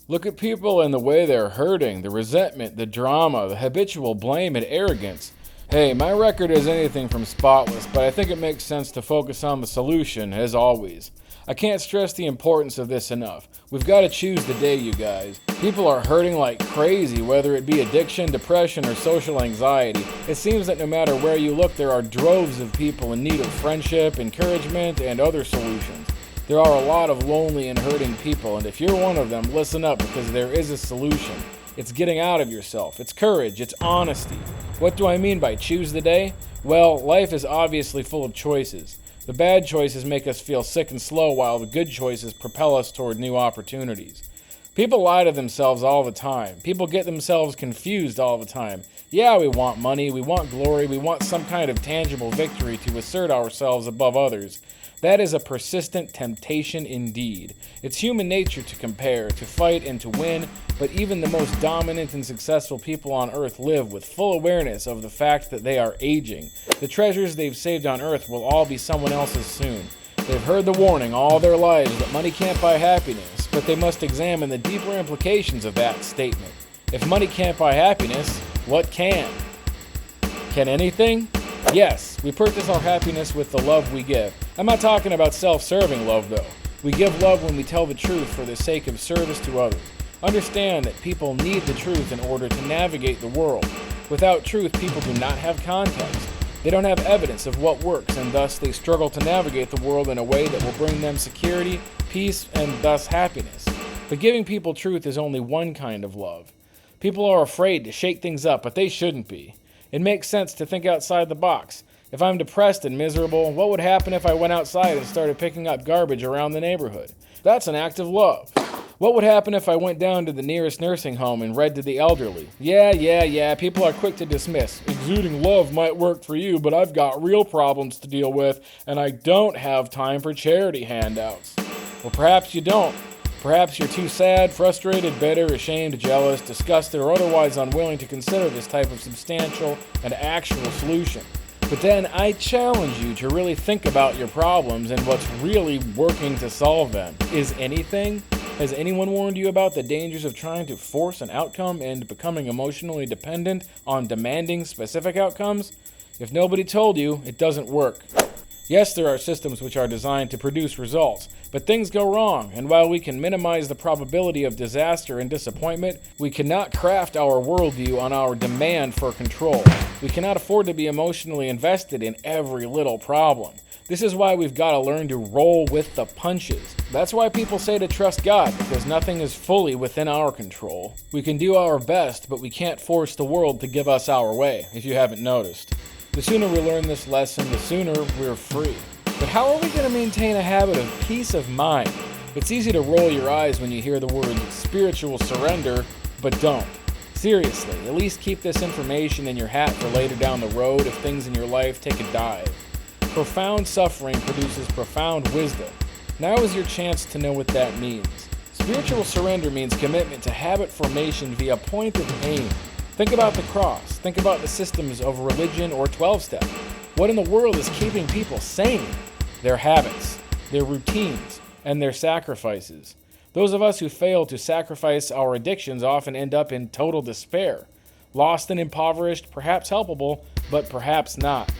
Look at people and the way they're hurting, the resentment, the drama, the habitual blame and arrogance. Hey, my record is anything from spotless, but I think it makes sense to focus on the solution, as always. I can't stress the importance of this enough. We've got to choose the day, you guys. People are hurting like crazy, whether it be addiction, depression, or social anxiety. It seems that no matter where you look, there are droves of people in need of friendship, encouragement, and other solutions. There are a lot of lonely and hurting people, and if you're one of them, listen up, because there is a solution. It's getting out of yourself. It's courage. It's honesty. What do I mean by choose the day? Well, life is obviously full of choices. The bad choices make us feel sick and slow, while the good choices propel us toward new opportunities. People lie to themselves all the time. People get themselves confused all the time. Yeah, we want money, we want glory, we want some kind of tangible victory to assert ourselves above others. That is a persistent temptation indeed. It's human nature to compare, to fight, and to win, but even the most dominant and successful people on Earth live with full awareness of the fact that they are aging. The treasures they've saved on Earth will all be someone else's soon. They've heard the warning all their lives that money can't buy happiness, but they must examine the deeper implications of that statement. If money can't buy happiness, what can? Can anything? Yes, we purchase our happiness with the love we give. I'm not talking about self-serving love, though. We give love when we tell the truth for the sake of service to others. Understand that people need the truth in order to navigate the world. Without truth, people do not have context. They don't have evidence of what works, and thus they struggle to navigate the world in a way that will bring them security, peace, and thus happiness. But giving people truth is only one kind of love. People are afraid to shake things up, but they shouldn't be. It makes sense to think outside the box. If I'm depressed and miserable, what would happen if I went outside and started picking up garbage around the neighborhood? That's an act of love. What would happen if I went down to the nearest nursing home and read to the elderly? Yeah, people are quick to dismiss. Exuding love might work for you, but I've got real problems to deal with, and I don't have time for charity handouts. Well, perhaps you don't. Perhaps you're too sad, frustrated, bitter, ashamed, jealous, disgusted, or otherwise unwilling to consider this type of substantial and actual solution. But then I challenge you to really think about your problems and what's really working to solve them. Is anything? Has anyone warned you about the dangers of trying to force an outcome and becoming emotionally dependent on demanding specific outcomes? If nobody told you, it doesn't work. Yes, there are systems which are designed to produce results, but things go wrong, and while we can minimize the probability of disaster and disappointment, we cannot craft our worldview on our demand for control. We cannot afford to be emotionally invested in every little problem. This is why we've got to learn to roll with the punches. That's why people say to trust God, because nothing is fully within our control. We can do our best, but we can't force the world to give us our way, if you haven't noticed. The sooner we learn this lesson, the sooner we're free. But how are we going to maintain a habit of peace of mind? It's easy to roll your eyes when you hear the word spiritual surrender, but don't. Seriously, at least keep this information in your hat for later down the road if things in your life take a dive. Profound suffering produces profound wisdom. Now is your chance to know what that means. Spiritual surrender means commitment to habit formation via point of aim. Think about the cross. Think about the systems of religion or 12-step. What in the world is keeping people sane? Their habits, their routines, and their sacrifices. Those of us who fail to sacrifice our addictions often end up in total despair. Lost and impoverished, perhaps helpable, but perhaps not.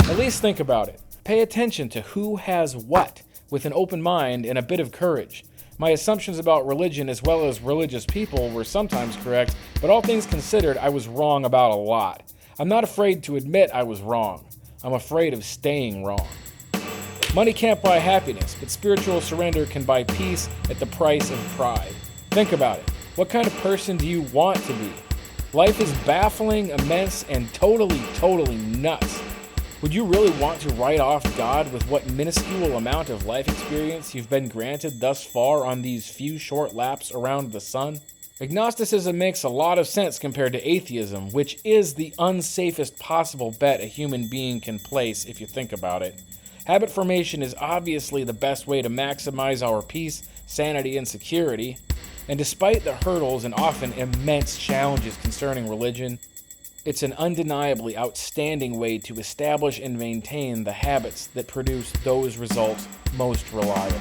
At least think about it. Pay attention to who has what, with an open mind and a bit of courage. My assumptions about religion as well as religious people were sometimes correct, but all things considered, I was wrong about a lot. I'm not afraid to admit I was wrong. I'm afraid of staying wrong. Money can't buy happiness, but spiritual surrender can buy peace at the price of pride. Think about it. What kind of person do you want to be? Life is baffling, immense, and totally nuts. Would you really want to write off God with what minuscule amount of life experience you've been granted thus far on these few short laps around the sun? Agnosticism makes a lot of sense compared to atheism, which is the unsafest possible bet a human being can place if you think about it. Habit formation is obviously the best way to maximize our peace, sanity, and security. And despite the hurdles and often immense challenges concerning religion, it's an undeniably outstanding way to establish and maintain the habits that produce those results most reliably.